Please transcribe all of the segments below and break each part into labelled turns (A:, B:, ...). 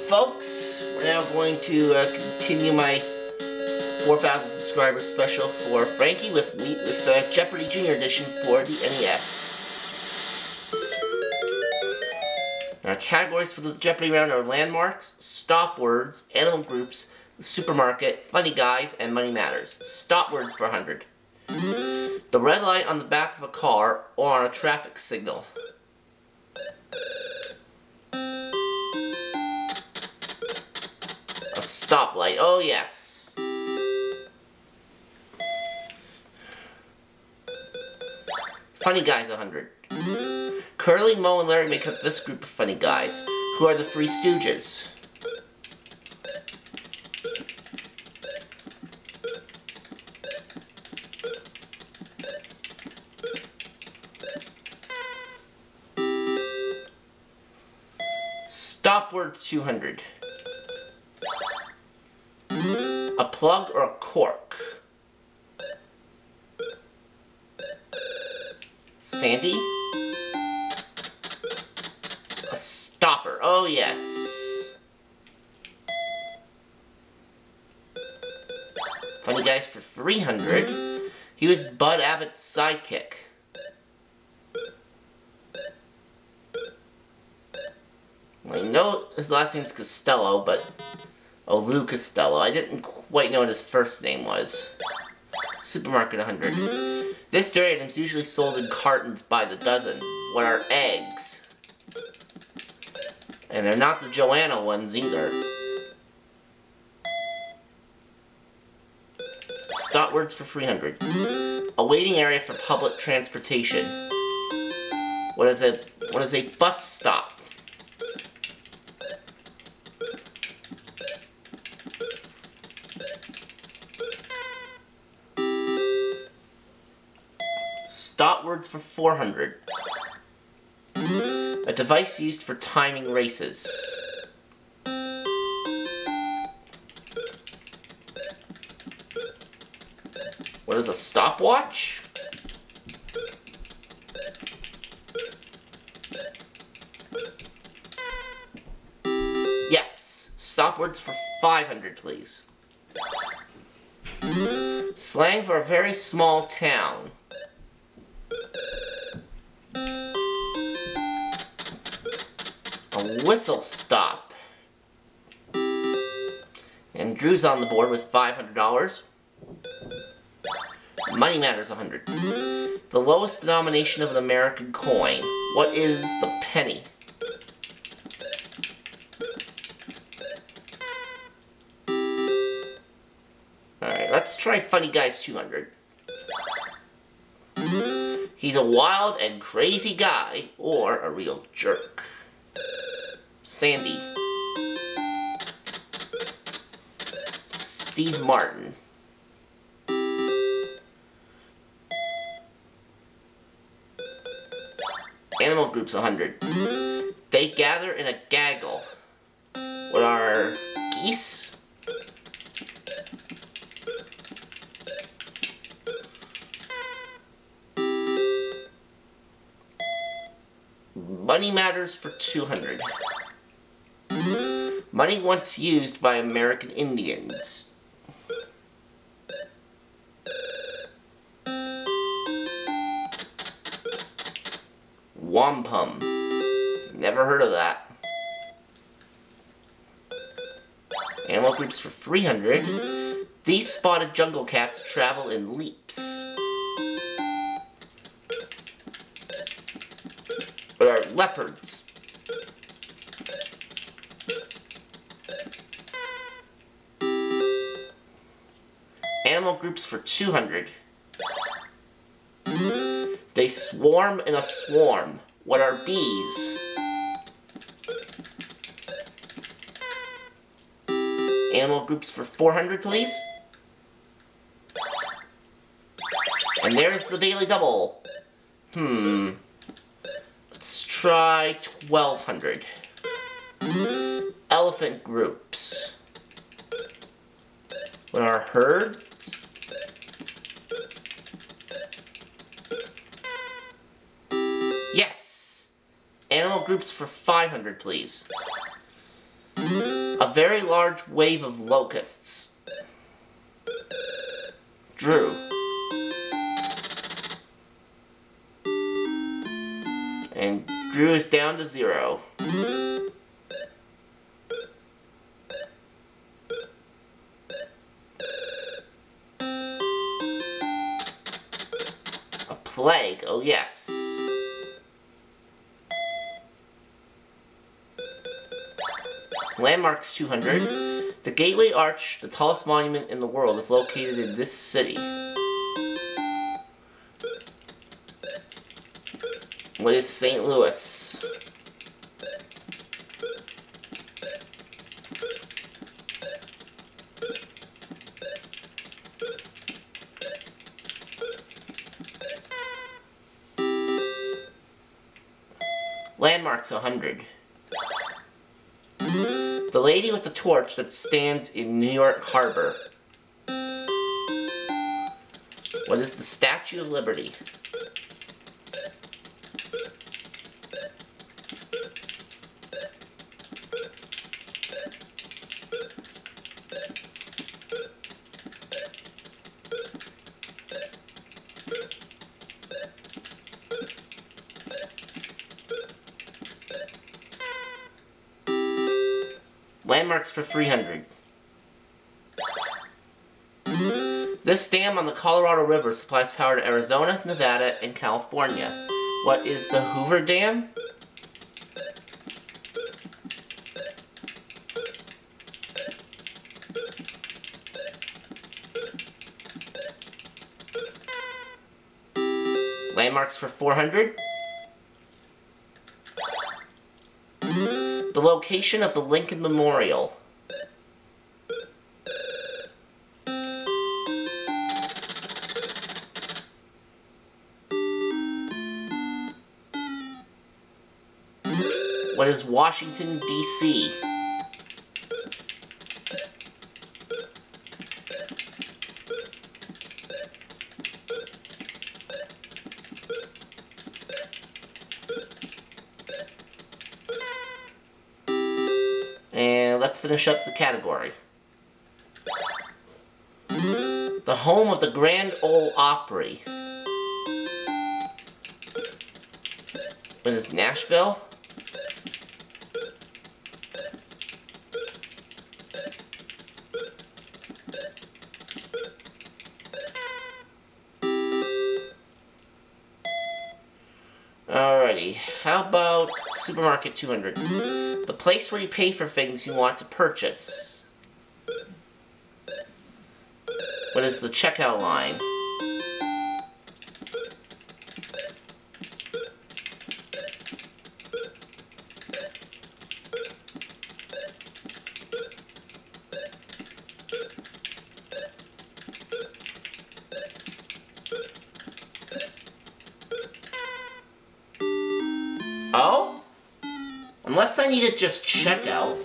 A: folks, we're now going to continue my 4,000 subscribers special for Frankie with Jeopardy Junior Edition for the NES. Our categories for the Jeopardy round are landmarks, stop words, animal groups, the supermarket, funny guys, and money matters. Stop words for 100. The red light on the back of a car or on a traffic signal. A stoplight. Oh yes. Funny guys 100. Curly, Moe, and Larry make up this group of funny guys. Who are the Three Stooges? Stop words 200. A plug or a cork? Sandy? A stopper. Oh yes. Funny guys for 300. He was Bud Abbott's sidekick. I know his last name's Costello, but... Oh, Lou Costello. I didn't quite know what his first name was. Supermarket 100. This dairy item's usually sold in cartons by the dozen. What are eggs? And they're not the Joanna ones either. Stop words for 300. A waiting area for public transportation. What is a bus stop? Stop words for 400. A device used for timing races. What is a stopwatch? Yes. Stop words for 500, please. Slang for a very small town. A whistle stop. And Drew's on the board with $500. Money matters 100. The lowest denomination of an American coin. What is the penny? Alright, let's try Funny Guys 200. He's a wild and crazy guy, or a real jerk. Sandy. Steve Martin. Animal groups 100. They gather in a gaggle. What are geese? Money matters for 200. Money once used by American Indians. Wampum. Never heard of that. Animal groups for 300. These spotted jungle cats travel in leaps. What are leopards? Animal groups for 200. They swarm in a swarm. What are bees? Animal groups for 400, please. And there's the Daily Double. Let's try 1,200. Elephant groups. What are herds? Yes! Animal groups for 500, please. very large wave of locusts. Drew. And Drew is down to 0. A plague, oh yes. Landmarks 200. The Gateway Arch, the tallest monument in the world, is located in this city. What is St. Louis? Landmarks 100. The lady with the torch that stands in New York Harbor. What is the Statue of Liberty? Landmarks for 300. This dam on the Colorado River supplies power to Arizona, Nevada, and California. What is the Hoover Dam? Landmarks for 400. The location of the Lincoln Memorial. What is Washington, D.C.? And let's finish up the category. The home of the Grand Ole Opry. What is Nashville? Alrighty, how about Supermarket 200? The place where you pay for things you want to purchase. What is the checkout line? Oh? Unless I needed just checkout.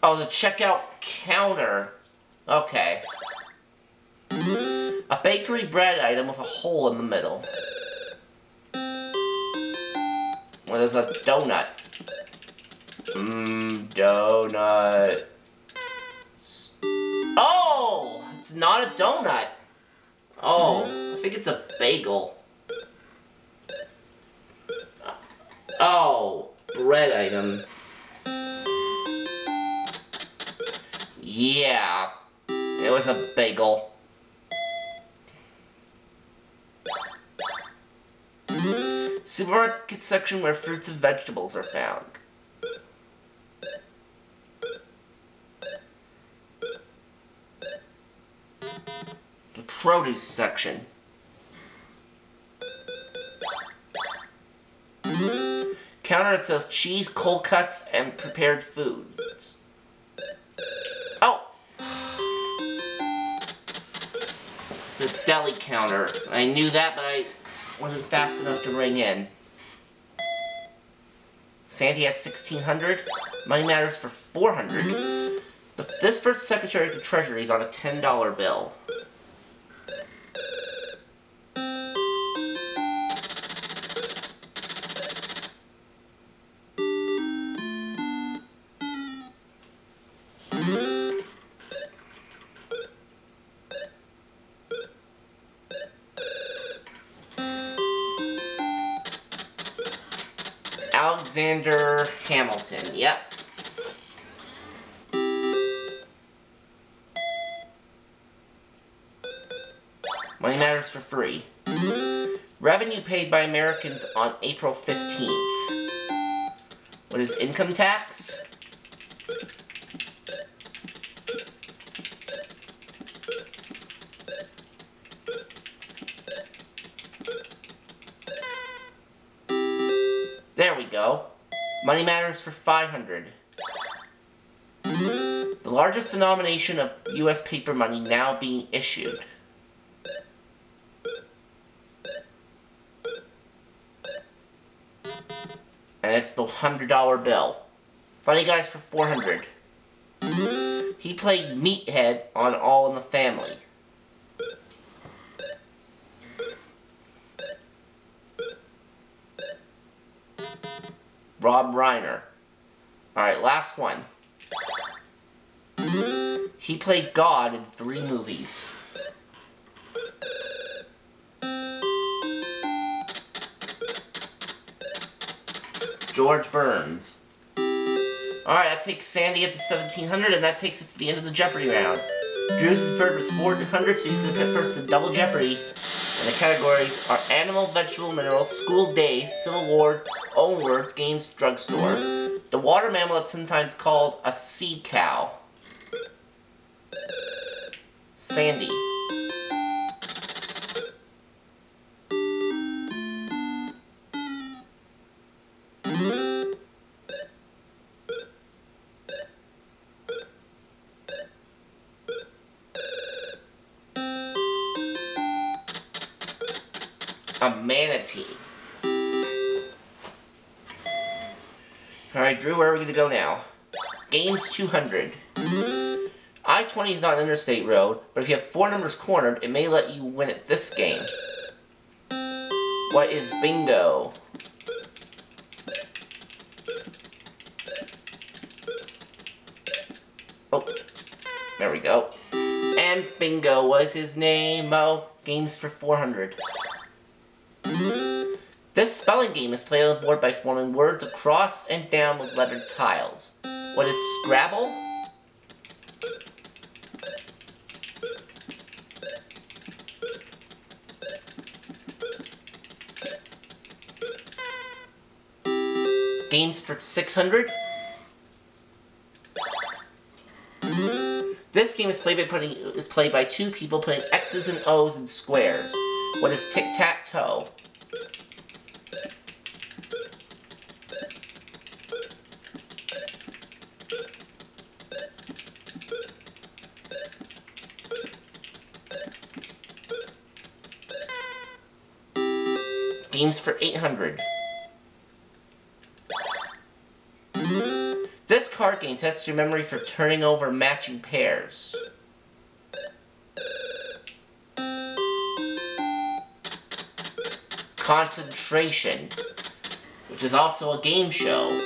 A: Oh, the checkout counter. Okay. A bakery bread item with a hole in the middle. What is a donut? Donut. Oh! It's not a donut. Oh, I think it's a bagel. Oh, bread item. Yeah, it was a bagel. Supermarket section where fruits and vegetables are found. The produce section. Counter that says cheese, cold cuts, and prepared foods. Oh! The deli counter. I knew that, but I wasn't fast enough to ring in. Sandy has 1,600. Money Matters for 400. This first Secretary of the Treasury is on a $10 bill. Alexander Hamilton. Yep. Money matters for free. Revenue paid by Americans on April 15th. What is income tax? There we go. Money matters for 500. The largest denomination of U.S. paper money now being issued. And it's the $100 bill. Funny Guys for 400. He played Meathead on All in the Family. Rob Reiner. Alright, last one. He played God in 3 movies. George Burns. Alright, that takes Sandy up to 1,700, and that takes us to the end of the Jeopardy round. Drew's in third with 400, so he's going to pick first in double Jeopardy. And the categories are animal, vegetable, mineral, school days, Civil War, own words, games, drugstore. The water mammal that's sometimes called a sea cow. Sandy. A manatee. Alright, Drew, where are we going to go now? Games 200. I-20 is not an interstate road, but if you have 4 numbers cornered, it may let you win at this game. What is bingo? Oh, there we go. And bingo was his name. Oh, games for 400. This spelling game is played on the board by forming words across and down with lettered tiles. What is Scrabble? Games for 600. This game is played by 2 people putting X's and O's in squares. What is tic-tac-toe? Games for 800. This card game tests your memory for turning over matching pairs. Concentration, which is also a game show.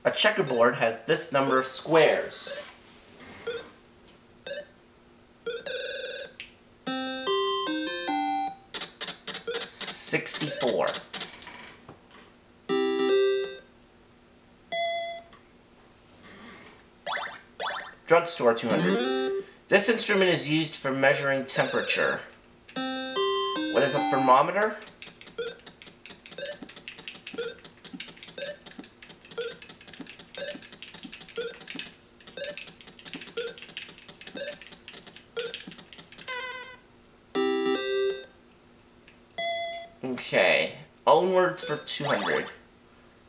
A: A checkerboard has this number of squares. $64. Drugstore 200. This instrument is used for measuring temperature. What is a thermometer? Okay, own words for 200.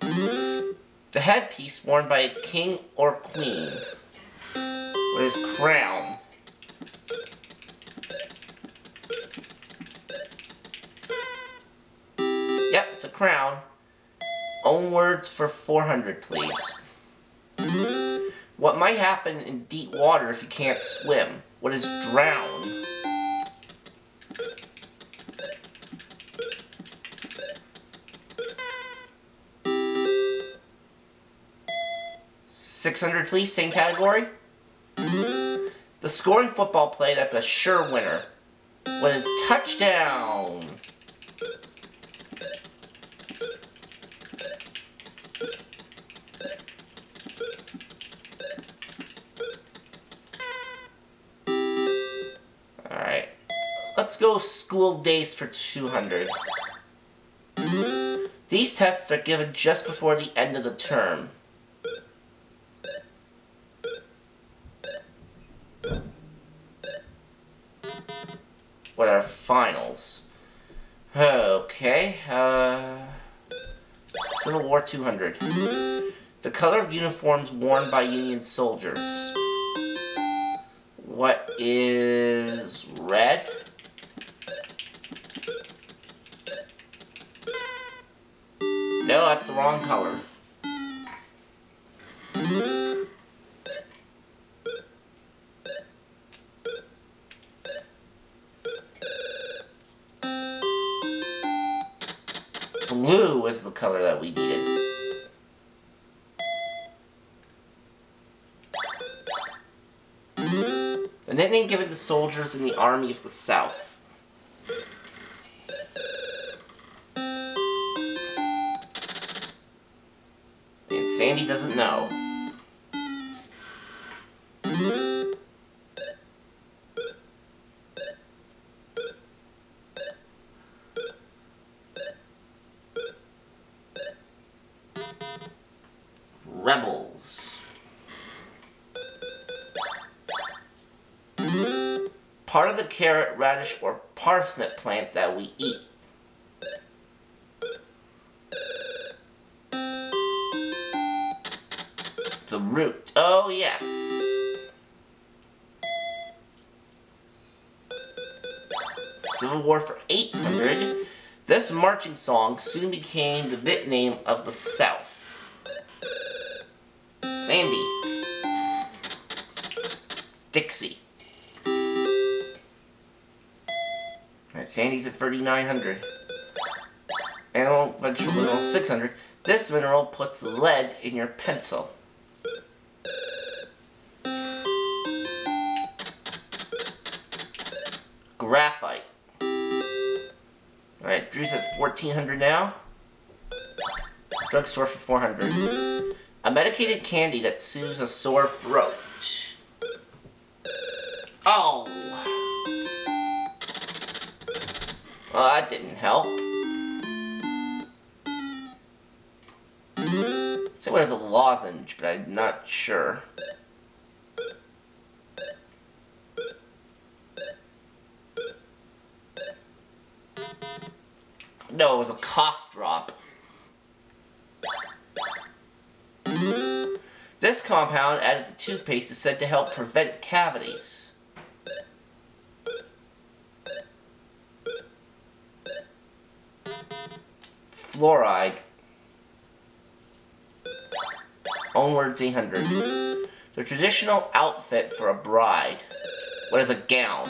A: The headpiece worn by a king or queen. What is crown? Yep, it's a crown. Own words for 400, please. What might happen in deep water if you can't swim? What is drown? $600, please, same category. The scoring football play that's a sure winner. What is touchdown? Alright. Let's go school days for 200. These tests are given just before the end of the term. What are finals? Okay, Civil War 200. The color of uniforms worn by Union soldiers. What is red? No, that's the wrong color. Blue is the color that we needed. The nickname given to soldiers in the Army of the South. And Sandy doesn't know. Rebels. Part of the carrot, radish, or parsnip plant that we eat. The root. Oh, yes. Civil War for 800. This marching song soon became the nickname of the South. Sandy. Dixie. Alright, Sandy's at 3,900. Animal, vegetable mineral, 600. This mineral puts lead in your pencil. Graphite. Alright, Drew's at 1,400 now. Drugstore for 400. A medicated candy that soothes a sore throat. Oh! Well, that didn't help. So it was a lozenge, but I'm not sure. No, it was a cough drop. This compound added to toothpaste is said to help prevent cavities. Fluoride. Onwards 800. The traditional outfit for a bride. What is a gown?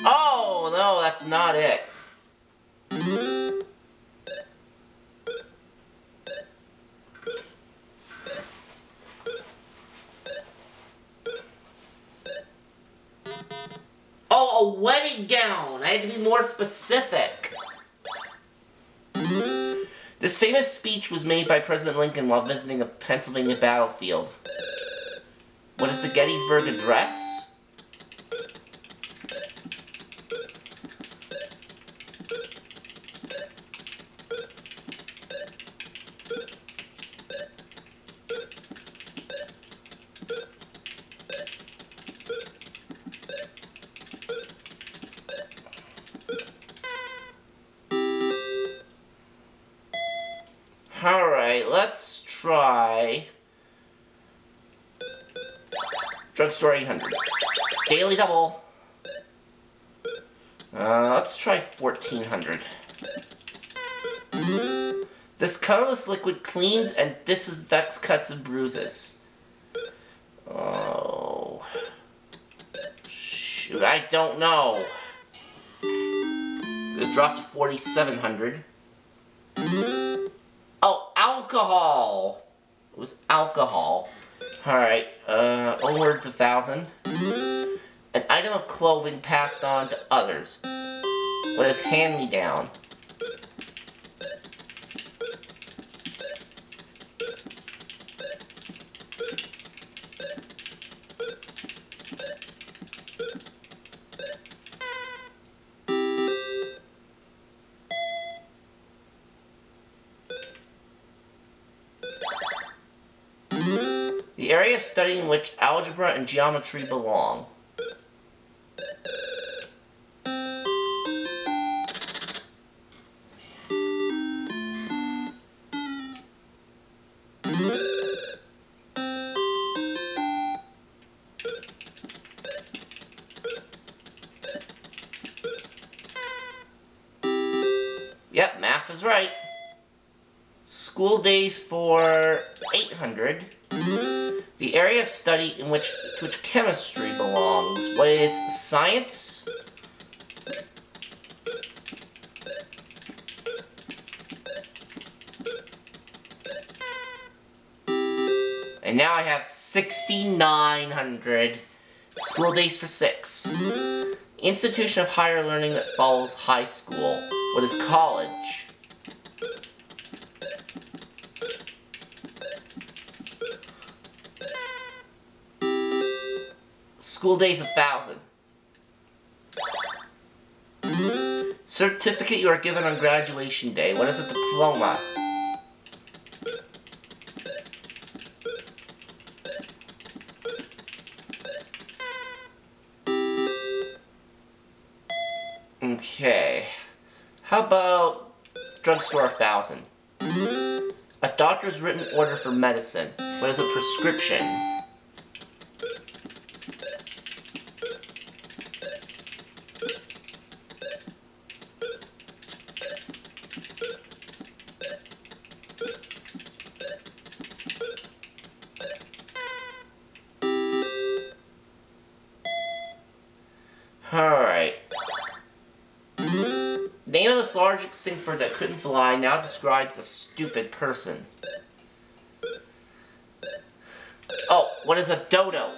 A: Oh, no, that's not it. Oh, a wedding gown. I had to be more specific. This famous speech was made by President Lincoln while visiting a Pennsylvania battlefield. What is the Gettysburg Address? Alright, let's try Drugstore 800. Daily Double. Let's try 1,400. This colorless liquid cleans and disinfects cuts and bruises. Oh. Shoot, I don't know. It dropped to 4,700. Oh, alcohol! It was alcohol. Alright, onwards 1,000. An item of clothing passed on to others. What is hand-me-down? The area of study in which algebra and geometry belong. Yep, math is right. School days for 800. The area of study in which chemistry belongs. What is science? And now I have 6,900. School days for 6. Institution of higher learning that follows high school. What is college? School days 1,000. Certificate you are given on graduation day. What is a diploma? Okay. How about drugstore 1,000? A doctor's written order for medicine. What is a prescription? Alright. Name of this large extinct bird that couldn't fly now describes a stupid person. Oh, what is a dodo?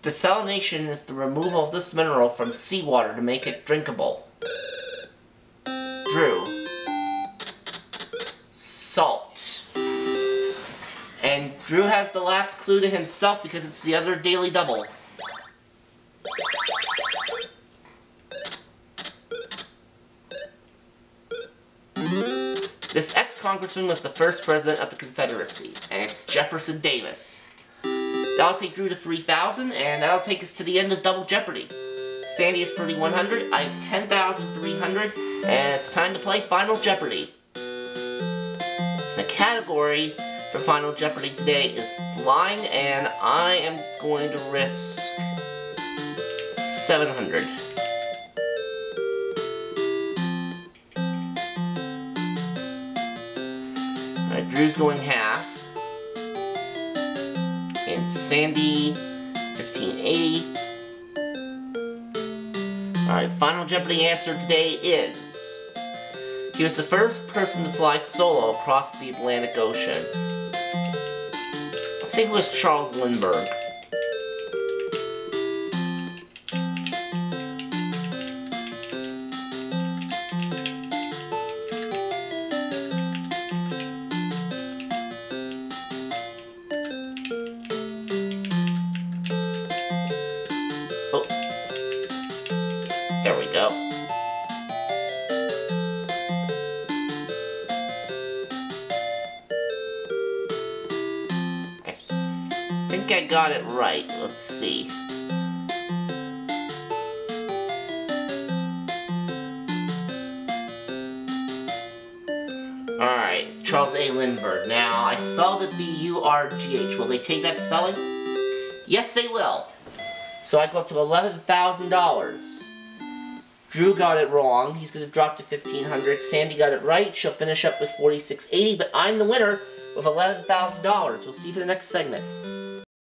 A: Desalination is the removal of this mineral from seawater to make it drinkable. Drew. Salt. And Drew has the last clue to himself because it's the other daily double. This ex-congressman was the first president of the Confederacy, and it's Jefferson Davis. That'll take Drew to 3,000, and that'll take us to the end of Double Jeopardy. Sandy is 3,100, I have 10,300, and it's time to play Final Jeopardy. The category for Final Jeopardy today is flying, and I am going to risk 700. Alright, Drew's going half. And Sandy, 1580. Alright, Final Jeopardy answer today is... He was the first person to fly solo across the Atlantic Ocean. Let's see who is Charles Lindbergh. Oh. There we go. I think I got it right. Let's see. Alright, Charles A. Lindbergh. Now, I spelled it B-U-R-G-H. Will they take that spelling? Yes, they will. So I go up to $11,000. Drew got it wrong. He's going to drop to $1,500. Sandy got it right. She'll finish up with $4,680. But I'm the winner with $11,000. We'll see you for the next segment.